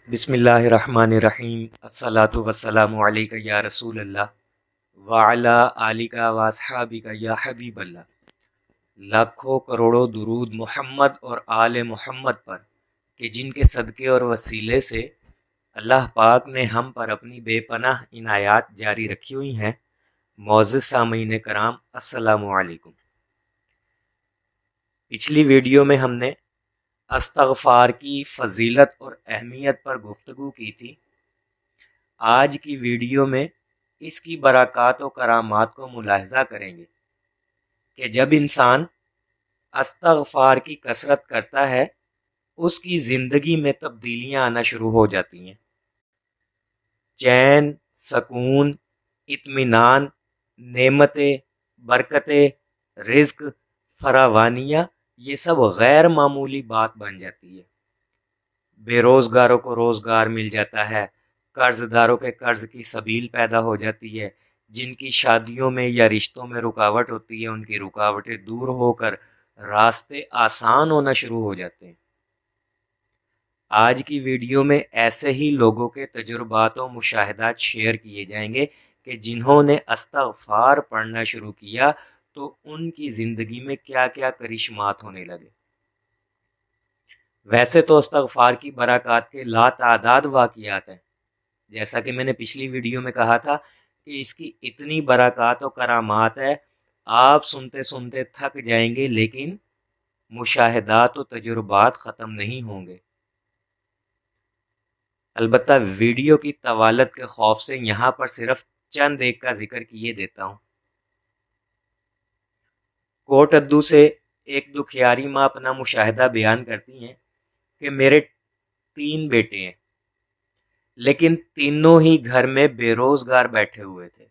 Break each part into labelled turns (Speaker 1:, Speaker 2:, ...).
Speaker 1: بسم اللہ الرحمن الرحیم الصلاۃ والسلام علیک یا رسول اللہ وعلی آلک و اصحابک یا حبیب اللہ۔ لاکھوں کروڑوں درود محمد اور آل محمد پر کہ جن کے صدقے اور وسیلے سے اللہ پاک نے ہم پر اپنی بے پناہ عنایات جاری رکھی ہوئی ہیں۔ معزز سامعین کرام، السلام علیکم۔ پچھلی ویڈیو میں ہم نے استغفار کی فضیلت اور اہمیت پر گفتگو کی تھی۔ آج کی ویڈیو میں اس کی برکات و کرامات کو ملاحظہ کریں گے کہ جب انسان استغفار کی کثرت کرتا ہے اس کی زندگی میں تبدیلیاں آنا شروع ہو جاتی ہیں۔ چین، سکون، اطمینان، نعمتیں، برکتیں، رزق، فراوانیاں، یہ سب غیر معمولی بات بن جاتی ہے۔ بے روزگاروں کو روزگار مل جاتا ہے، قرض داروں کے قرض کی سبیل پیدا ہو جاتی ہے، جن کی شادیوں میں یا رشتوں میں رکاوٹ ہوتی ہے ان کی رکاوٹیں دور ہو کر راستے آسان ہونا شروع ہو جاتے ہیں۔ آج کی ویڈیو میں ایسے ہی لوگوں کے تجربات و مشاہدات شیئر کیے جائیں گے کہ جنہوں نے استغفار پڑھنا شروع کیا تو ان کی زندگی میں کیا کیا کرشمات ہونے لگے۔ ویسے تو استغفار کی برکات کے لاتعداد واقعات ہیں، جیسا کہ میں نے پچھلی ویڈیو میں کہا تھا کہ اس کی اتنی برکات و کرامات ہے، آپ سنتے سنتے تھک جائیں گے لیکن مشاہدات و تجربات ختم نہیں ہوں گے۔ البتہ ویڈیو کی طوالت کے خوف سے یہاں پر صرف چند ایک کا ذکر کیے دیتا ہوں۔ کوٹ ادو سے ایک دکھیاری ماں اپنا مشاہدہ بیان کرتی ہیں کہ میرے 3 بیٹے ہیں لیکن تینوں ہی گھر میں بے روزگار بیٹھے ہوئے تھے۔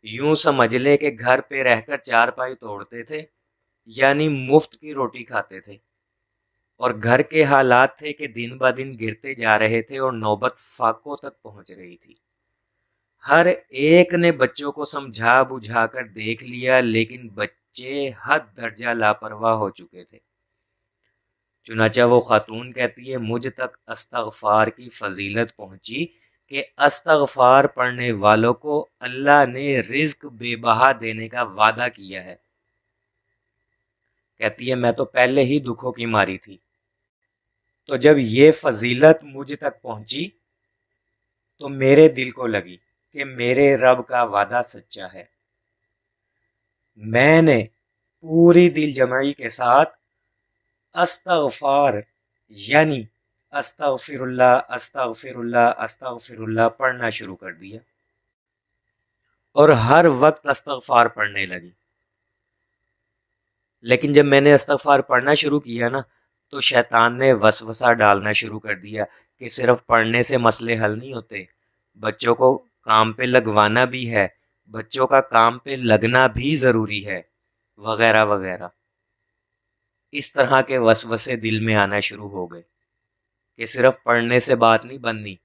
Speaker 1: یوں سمجھ لیں کہ گھر پہ رہ کر چارپائی توڑتے تھے، یعنی مفت کی روٹی کھاتے تھے، اور گھر کے حالات تھے کہ دن بہ دن گرتے جا رہے تھے اور نوبت فاقوں تک پہنچ رہی تھی۔ ہر ایک نے بچوں کو سمجھا بجھا کر دیکھ لیا لیکن بچے حد درجہ لاپرواہ ہو چکے تھے۔ چنانچہ وہ خاتون کہتی ہے مجھ تک استغفار کی فضیلت پہنچی کہ استغفار پڑھنے والوں کو اللہ نے رزق بے بہا دینے کا وعدہ کیا ہے۔ کہتی ہے میں تو پہلے ہی دکھوں کی ماری تھی، تو جب یہ فضیلت مجھ تک پہنچی تو میرے دل کو لگی کہ میرے رب کا وعدہ سچا ہے۔ میں نے پوری دل جمعی کے ساتھ استغفار یعنی استغفر اللہ استغفر اللہ استغفر اللہ پڑھنا شروع کر دیا اور ہر وقت استغفار پڑھنے لگی۔ لیکن جب میں نے استغفار پڑھنا شروع کیا نا تو شیطان نے وسوسہ ڈالنا شروع کر دیا کہ صرف پڑھنے سے مسئلے حل نہیں ہوتے، بچوں کو کام پہ لگوانا بھی ہے، بچوں کا کام پہ لگنا بھی ضروری ہے، وغیرہ وغیرہ۔ اس طرح کے وسوسے دل میں آنا شروع ہو گئے کہ صرف پڑھنے سے بات نہیں بننی،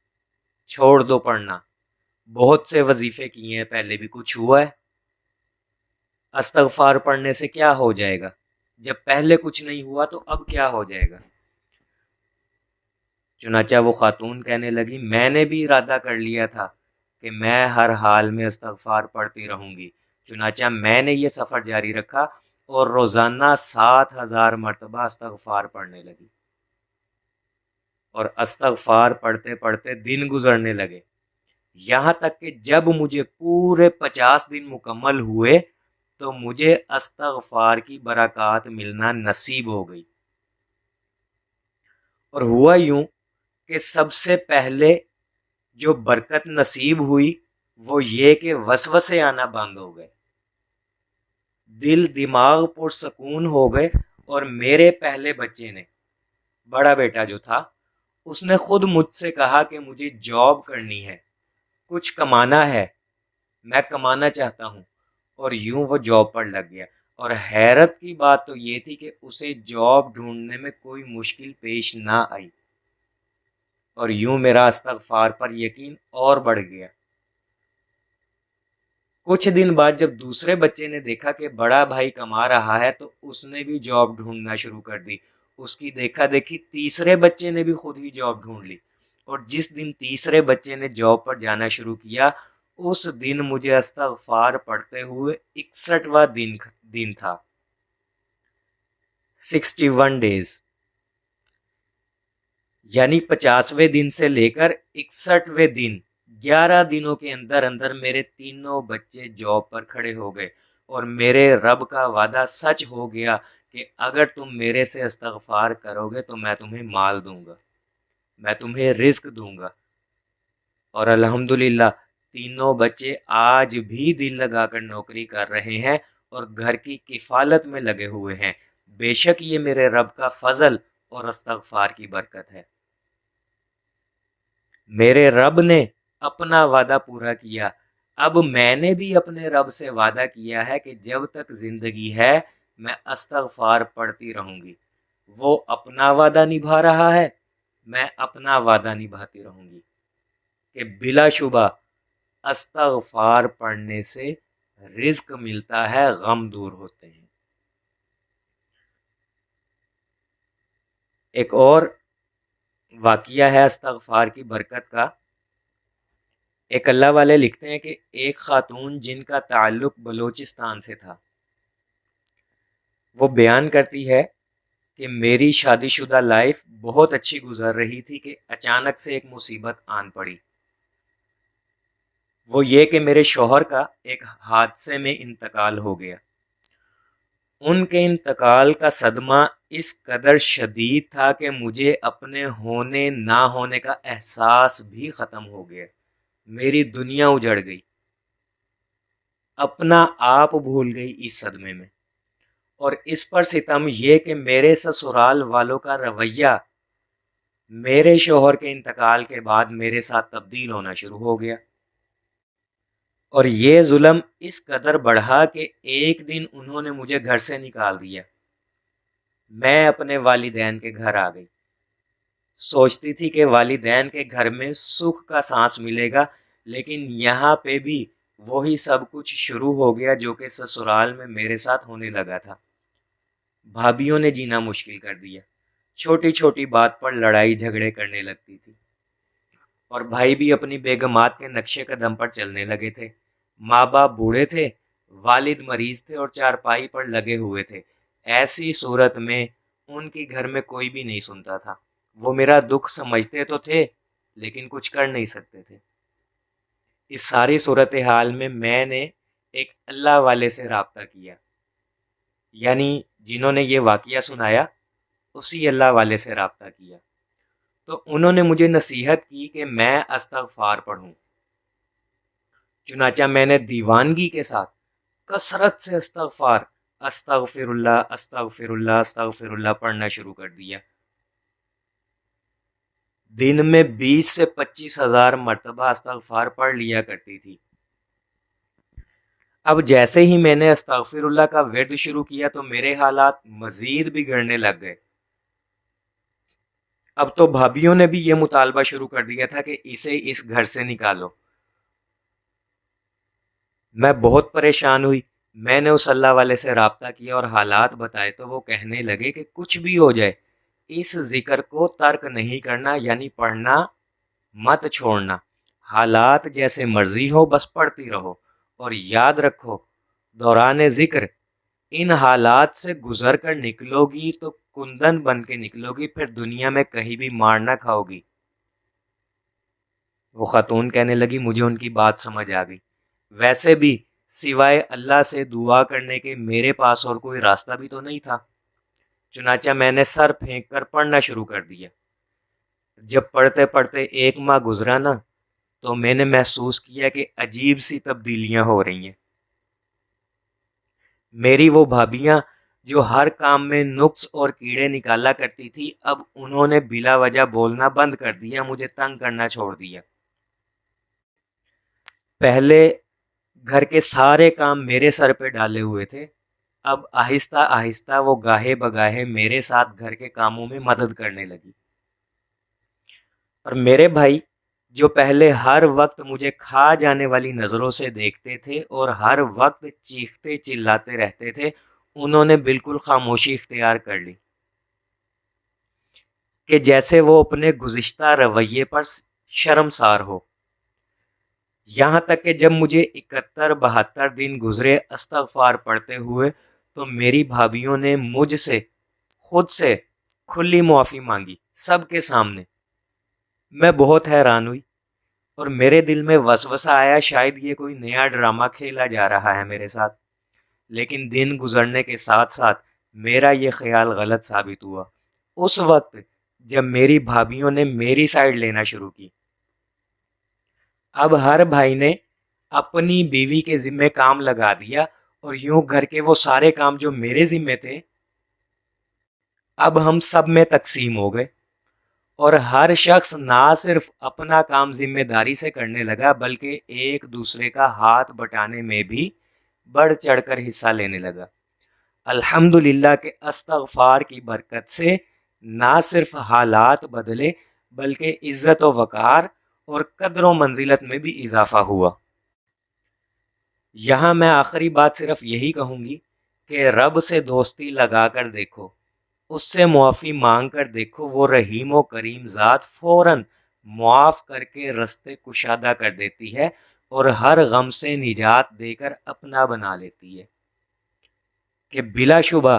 Speaker 1: چھوڑ دو پڑھنا، بہت سے وظیفے کیے ہیں پہلے بھی، کچھ ہوا ہے؟ استغفار پڑھنے سے کیا ہو جائے گا؟ جب پہلے کچھ نہیں ہوا تو اب کیا ہو جائے گا؟ چنانچہ وہ خاتون کہنے لگی میں نے بھی ارادہ کر لیا تھا کہ میں ہر حال میں استغفار پڑھتی رہوں گی۔ چنانچہ میں نے یہ سفر جاری رکھا اور روزانہ 7000 مرتبہ استغفار پڑھنے لگی، اور استغفار پڑھتے پڑھتے دن گزرنے لگے، یہاں تک کہ جب مجھے پورے 50 دن مکمل ہوئے تو مجھے استغفار کی برکات ملنا نصیب ہو گئی۔ اور ہوا یوں کہ سب سے پہلے جو برکت نصیب ہوئی وہ یہ کہ وسوسے آنا بند ہو گئے، دل دماغ پرسکون ہو گئے، اور میرے پہلے بچے نے، بڑا بیٹا جو تھا، اس نے خود مجھ سے کہا کہ مجھے جاب کرنی ہے، کچھ کمانا ہے، میں کمانا چاہتا ہوں، اور یوں وہ جاب پر لگ گیا۔ اور حیرت کی بات تو یہ تھی کہ اسے جاب ڈھونڈنے میں کوئی مشکل پیش نہ آئی، اور یوں میرا استغفار پر یقین اور بڑھ گیا۔ کچھ دن بعد جب دوسرے بچے نے دیکھا کہ بڑا بھائی کما رہا ہے تو اس نے بھی جاب ڈھونڈنا شروع کر دی۔ اس کی دیکھا دیکھی تیسرے بچے نے بھی خود ہی جاب ڈھونڈ لی، اور جس دن تیسرے بچے نے جاب پر جانا شروع کیا اس دن مجھے استغفار پڑھتے ہوئے 61واں دن تھا، 61 ڈیز، یعنی 50ویں دن سے لے کر 61ویں دن 11 دنوں کے اندر اندر میرے تینوں بچے جاب پر کھڑے ہو گئے، اور میرے رب کا وعدہ سچ ہو گیا کہ اگر تم میرے سے استغفار کرو گے تو میں تمہیں مال دوں گا، میں تمہیں رزق دوں گا۔ اور الحمدللہ تینوں بچے آج بھی دل لگا کر نوکری کر رہے ہیں اور گھر کی کفالت میں لگے ہوئے ہیں۔ بے شک یہ میرے رب کا فضل اور استغفار کی برکت ہے۔ میرے رب نے اپنا وعدہ پورا کیا، اب میں نے بھی اپنے رب سے وعدہ کیا ہے کہ جب تک زندگی ہے میں استغفار پڑھتی رہوں گی۔ وہ اپنا وعدہ نبھا رہا ہے، میں اپنا وعدہ نبھاتی رہوں گی کہ بلا شبہ استغفار پڑھنے سے رزق ملتا ہے، غم دور ہوتے ہیں۔ ایک اور واقعہ ہے استغفار کی برکت کا۔ ایک اللہ والے لکھتے ہیں کہ ایک خاتون جن کا تعلق بلوچستان سے تھا، وہ بیان کرتی ہے کہ میری شادی شدہ لائف بہت اچھی گزر رہی تھی کہ اچانک سے ایک مصیبت آن پڑی۔ وہ یہ کہ میرے شوہر کا ایک حادثے میں انتقال ہو گیا۔ ان کے انتقال کا صدمہ اس قدر شدید تھا کہ مجھے اپنے ہونے نہ ہونے کا احساس بھی ختم ہو گیا۔ میری دنیا اجڑ گئی، اپنا آپ بھول گئی اس صدمے میں۔ اور اس پر ستم یہ کہ میرے سسرال والوں کا رویہ میرے شوہر کے انتقال کے بعد میرے ساتھ تبدیل ہونا شروع ہو گیا، اور یہ ظلم اس قدر بڑھا کہ ایک دن انہوں نے مجھے گھر سے نکال دیا۔ میں اپنے والدین کے گھر آ گئی، سوچتی تھی کہ والدین کے گھر میں سکھ کا سانس ملے گا، لیکن یہاں پہ بھی وہی سب کچھ شروع ہو گیا جو کہ سسرال میں میرے ساتھ ہونے لگا تھا۔ بھابھیوں نے جینا مشکل کر دیا، چھوٹی چھوٹی بات پر لڑائی جھگڑے کرنے لگتی تھی، اور بھائی بھی اپنی بیگمات کے نقشے قدم پر چلنے لگے تھے۔ ماں باپ بوڑھے تھے، والد مریض تھے اور چارپائی پر لگے ہوئے تھے۔ ایسی صورت میں ان کی گھر میں کوئی بھی نہیں سنتا تھا۔ وہ میرا دکھ سمجھتے تو تھے لیکن کچھ کر نہیں سکتے تھے۔ اس ساری صورتحال میں نے ایک اللہ والے سے رابطہ کیا، یعنی جنہوں نے یہ واقعہ سنایا اسی اللہ والے سے رابطہ کیا، تو انہوں نے مجھے نصیحت کی کہ میں استغفار پڑھوں۔ چنانچہ میں نے دیوانگی کے ساتھ کثرت سے استغفر اللہ استغفر اللہ پڑھنا شروع کر دیا۔ دن میں 20 سے 25 ہزار مرتبہ استغفار پڑھ لیا کرتی تھی۔ اب جیسے ہی میں نے استغفر اللہ کا ورد شروع کیا تو میرے حالات مزید بگڑنے لگ گئے۔ اب تو بھابھیوں نے بھی یہ مطالبہ شروع کر دیا تھا کہ اسے اس گھر سے نکالو۔ میں بہت پریشان ہوئی۔ میں نے اس اللہ والے سے رابطہ کیا اور حالات بتائے تو وہ کہنے لگے کہ کچھ بھی ہو جائے اس ذکر کو ترک نہیں کرنا، یعنی پڑھنا مت چھوڑنا، حالات جیسے مرضی ہو بس پڑھتی رہو، اور یاد رکھو دوران ذکر ان حالات سے گزر کر نکلو گی تو کندن بن کے نکلو گی، پھر دنیا میں کہیں بھی مار نہ کھاؤ گی۔ وہ خاتون کہنے لگی مجھے ان کی بات سمجھ آ گئی، ویسے بھی سوائے اللہ سے دعا کرنے کے میرے پاس اور کوئی راستہ بھی تو نہیں تھا۔ چنانچہ میں نے سر پھینک کر پڑھنا شروع کر دیا۔ جب پڑھتے پڑھتے 1 ماہ گزرا نا تو میں نے محسوس کیا کہ عجیب سی تبدیلیاں ہو رہی ہیں۔ میری وہ بھابیاں جو ہر کام میں نقص اور کیڑے نکالا کرتی تھی اب انہوں نے بلا وجہ بولنا بند کر دیا، مجھے تنگ کرنا چھوڑ دیا۔ پہلے گھر کے سارے کام میرے سر پہ ڈالے ہوئے تھے، اب آہستہ آہستہ وہ گاہے بگاہے میرے ساتھ گھر کے کاموں میں مدد کرنے لگی۔ اور میرے بھائی جو پہلے ہر وقت مجھے کھا جانے والی نظروں سے دیکھتے تھے اور ہر وقت چیختے چلاتے رہتے تھے، انہوں نے بالکل خاموشی اختیار کر لی۔ کہ جیسے وہ اپنے گزشتہ رویے پر شرمسار ہو۔ یہاں تک کہ جب مجھے 71-72 دن گزرے استغفار پڑھتے ہوئے تو میری بھابھیوں نے مجھ سے خود سے کھلی معافی مانگی سب کے سامنے۔ میں بہت حیران ہوئی اور میرے دل میں وسوسہ آیا شاید یہ کوئی نیا ڈرامہ کھیلا جا رہا ہے میرے ساتھ، لیکن دن گزرنے کے ساتھ ساتھ میرا یہ خیال غلط ثابت ہوا۔ اس وقت جب میری بھابھیوں نے میری سائیڈ لینا شروع کی، اب ہر بھائی نے اپنی بیوی کے ذمے کام لگا دیا اور یوں گھر کے وہ سارے کام جو میرے ذمے تھے اب ہم سب میں تقسیم ہو گئے، اور ہر شخص نہ صرف اپنا کام ذمہ داری سے کرنے لگا بلکہ ایک دوسرے کا ہاتھ بٹانے میں بھی بڑھ چڑھ کر حصہ لینے لگا۔ الحمدللہ کہ استغفار کی برکت سے نہ صرف حالات بدلے بلکہ عزت و وقار اور قدر و منزلت میں بھی اضافہ ہوا۔ یہاں میں آخری بات صرف یہی کہوں گی کہ رب سے دوستی لگا کر دیکھو، اس سے معافی مانگ کر دیکھو، وہ رحیم و کریم ذات فوراً معاف کر کے رستے کشادہ کر دیتی ہے اور ہر غم سے نجات دے کر اپنا بنا لیتی ہے۔ کہ بلا شبہ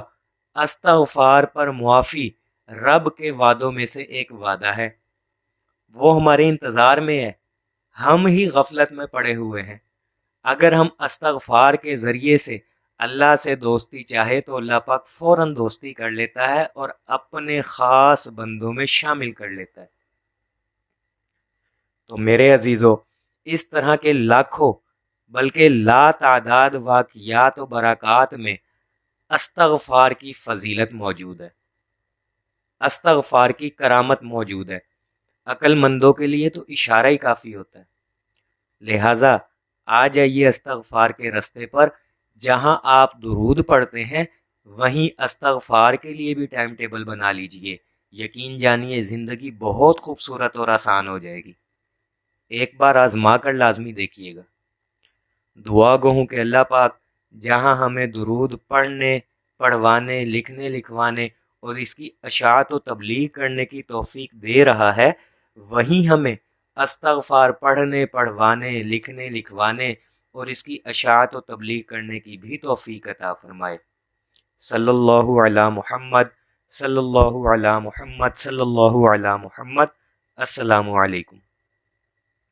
Speaker 1: استغفار پر معافی رب کے وعدوں میں سے ایک وعدہ ہے، وہ ہمارے انتظار میں ہے، ہم ہی غفلت میں پڑے ہوئے ہیں۔ اگر ہم استغفار کے ذریعے سے اللہ سے دوستی چاہے تو اللہ پاک فوراً دوستی کر لیتا ہے اور اپنے خاص بندوں میں شامل کر لیتا ہے۔ تو میرے عزیزو، اس طرح کے لاکھوں بلکہ لا تعداد واقعات و برکات میں استغفار کی فضیلت موجود ہے، استغفار کی کرامت موجود ہے۔ عقل مندوں کے لیے تو اشارہ ہی کافی ہوتا ہے۔ لہٰذا آ جائیے استغفار کے رستے پر، جہاں آپ درود پڑھتے ہیں وہیں استغفار کے لیے بھی ٹائم ٹیبل بنا لیجئے۔ یقین جانیے زندگی بہت خوبصورت اور آسان ہو جائے گی۔ ایک بار آزما کر لازمی دیکھیے گا۔ دعا گو ہوں کہ اللہ پاک جہاں ہمیں درود پڑھنے، پڑھوانے، لکھنے، لکھوانے اور اس کی اشاعت و تبلیغ کرنے کی توفیق دے رہا ہے، وہیں ہمیں استغفار پڑھنے، پڑھوانے، لکھنے، لکھوانے اور اس کی اشاعت و تبلیغ کرنے کی بھی توفیق عطا فرمائے۔ صلی اللہ علی محمد، صلی اللہ علی محمد، صلی اللہ علی محمد۔ السلام علیکم۔